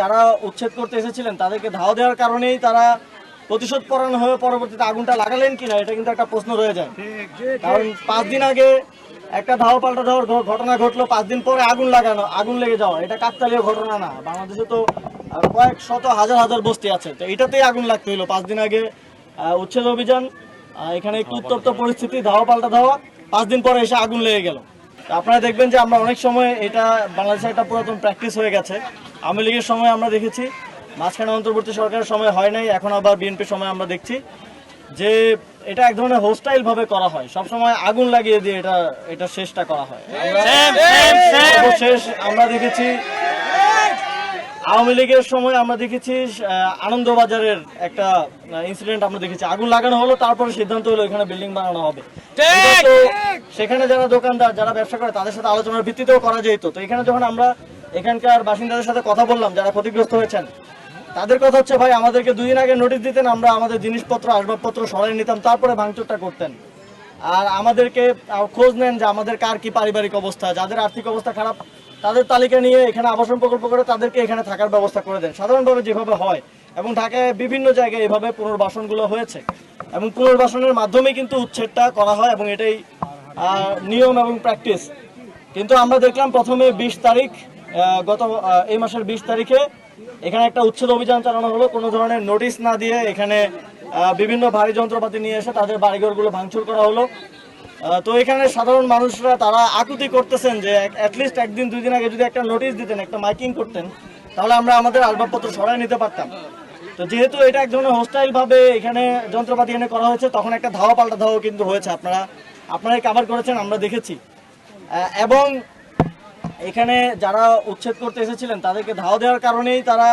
যারা উচ্ছেদ করতে এসেছিলেন তাদেরকে ধাওয়া দেওয়ার কারণেই তারা প্রতিশোধ পরায়ণ হয়ে পরবর্তীতে আগুনটা লাগালেন কিনা এটা কিন্তু একটা প্রশ্ন রয়ে যায়। কারণ 5 দিন আগে একটা ধাওয়া পাল্টা ধাওয়ার ঘটনা ঘটলো, 5 দিন পরে আগুন লেগে যাওয়া, এটা কাকতালীয় ঘটনা না। বাংলাদেশে তো কয়েক শত হাজার হাজার বস্তি আছে, তো এটাতেই আগুন লাগতে হলো। 5 দিন আগে উচ্ছেদ অভিযান, এখানে একটু উত্তপ্ত পরিস্থিতি, ধাওয়া পাল্টা ধাওয়া, 5 দিন পরে এসে আগুন লেগে গেল। আপনারা দেখবেন যে আমরা অনেক সময় এটা বাংলাদেশে একটা পুরাতন প্র্যাকটিস হয়ে গেছে। আওয়ামী লীগের সময় আমরা দেখেছি, মাঝখানে অন্তর্বর্তী সরকারের সময় হয় নাই, এখন আবার বিএনপির সময় আমরা দেখছি যে এটা এক ধরনের হোস্টাইল ভাবে করা হয়, সবসময় আগুন লাগিয়ে দিয়ে এটা শেষটা করা হয়। শেষ আমরা দেখেছি আওয়ামী লীগের সময়, আমরা দেখেছি আনন্দবাজারের একটা ইনসিডেন্ট আমরা দেখেছি, আগুন লাগানো হলো, তারপরে সিদ্ধান্ত হলো এখানে বিল্ডিং বানানো হবে। তো সেখানে যারা দোকানদার, যারা ব্যবসা করে, তাদের সাথে আলোচনার ভিত্তিতেও করা যেত। তো এখানে যখন আমরা এখানকার বাসিন্দাদের সাথে কথা বললাম, যারা ক্ষতিগ্রস্ত হয়েছেন, তাদের কথা হচ্ছে, ভাই আমাদেরকে 2 দিন আগে নোটিশ দিতেন, আমরা আমাদের জিনিসপত্র আসবাবপত্র সরাই নিতাম, তারপরে ভাঙচুরটা করতেন। আর আমাদেরকে খোঁজ নেন যে আমাদের কার কি পারিবারিক অবস্থা, যাদের আর্থিক অবস্থা খারাপ তাদের তালিকা নিয়ে এখানে আবাসন প্রকল্প করে তাদেরকে এখানে থাকার ব্যবস্থা করে দেন, সাধারণভাবে যেভাবে হয়। এবং ঢাকায় বিভিন্ন জায়গায় এভাবে পুনর্বাসনগুলো হয়েছে, এবং পুনর্বাসনের মাধ্যমে কিন্তু উচ্ছেদটা করা হয়, এবং এটাই নিয়ম এবং প্র্যাকটিস। কিন্তু আমরা দেখলাম প্রথমে 20 তারিখ, গত এই মাসের 20 তারিখে এখানে একটা উচ্ছেদ অভিযান চালানো হলো, কোনো ধরনের নোটিশ না দিয়ে এখানে বিভিন্ন ভারী যন্ত্রপাতি নিয়ে এসে তাদের বাড়িঘরগুলো ভাঙচুর করা হলো। তো এখানে সাধারণ মানুষরা তারা আকুতি করতেছেন যে অ্যাটলিস্ট 1 দিন 2 দিন আগে যদি একটা নোটিশ দিতেন, একটা মাইকিং করতেন, তাহলে আমরা আমাদের আসবাবপত্র সরাই নিতে পারতাম। তো যেহেতু এটা এক ধরনের হোস্টাইল ভাবে এখানে যন্ত্রপাতি এনে করা হয়েছে, তখন একটা ধাওয়া পাল্টা ধাওয়া কিন্তু হয়েছে, আপনারাই কভার করেছেন, আমরা দেখেছি। এবং এখানে যারা উচ্ছেদ করতে এসেছিলেন তাদেরকে ধাওয়া দেওয়ার কারণেই তারা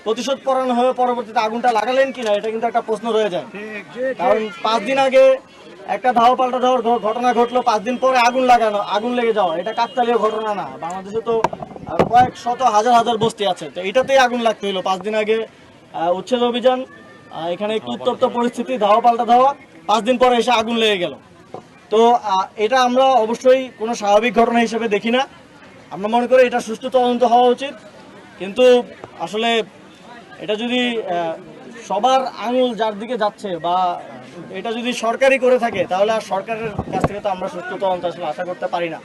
প্রতিশোধ পরায়ণ হয়ে পরবর্তীতে আগুনটা লাগালেন কিনা এটা কিন্তু একটা প্রশ্ন রয়ে যায়। কারণ 5 দিন আগে একটা ধাওয়া পাল্টা ধাওয়ার ঘটনা ঘটলো, 5 দিন পরে আগুন লেগে যাওয়া, এটা কাকতালীয় ঘটনা না। বাংলাদেশে তো কয়েক শত হাজার হাজার বস্তি আছে, তো এটাতেই আগুন লাগতে হলো। 5 দিন আগে উচ্ছেদ অভিযান, এখানে একটু উত্তপ্ত পরিস্থিতি, ধাওয়া পাল্টা ধাওয়া, 5 দিন পরে এসে আগুন লেগে গেল। তো এটা আমরা অবশ্যই কোনো স্বাভাবিক ঘটনা হিসেবে দেখি না। আমরা মনে করি এটা সুষ্ঠু তদন্ত হওয়া উচিত। কিন্তু আসলে এটা যদি সবার আঙুল যার দিকে যাচ্ছে, বা এটা যদি সরকারি করে থাকে, তাহলে আর সরকারের কাছ থেকে তো আমরা সুষ্ঠু তদন্ত আসলে আশা করতে পারি না।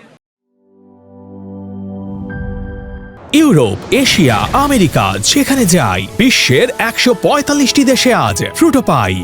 ইউরোপ, এশিয়া, আমেরিকা, যেখানে যাই, বিশ্বের 145টি দেশে আজ ফ্রুটো পাই।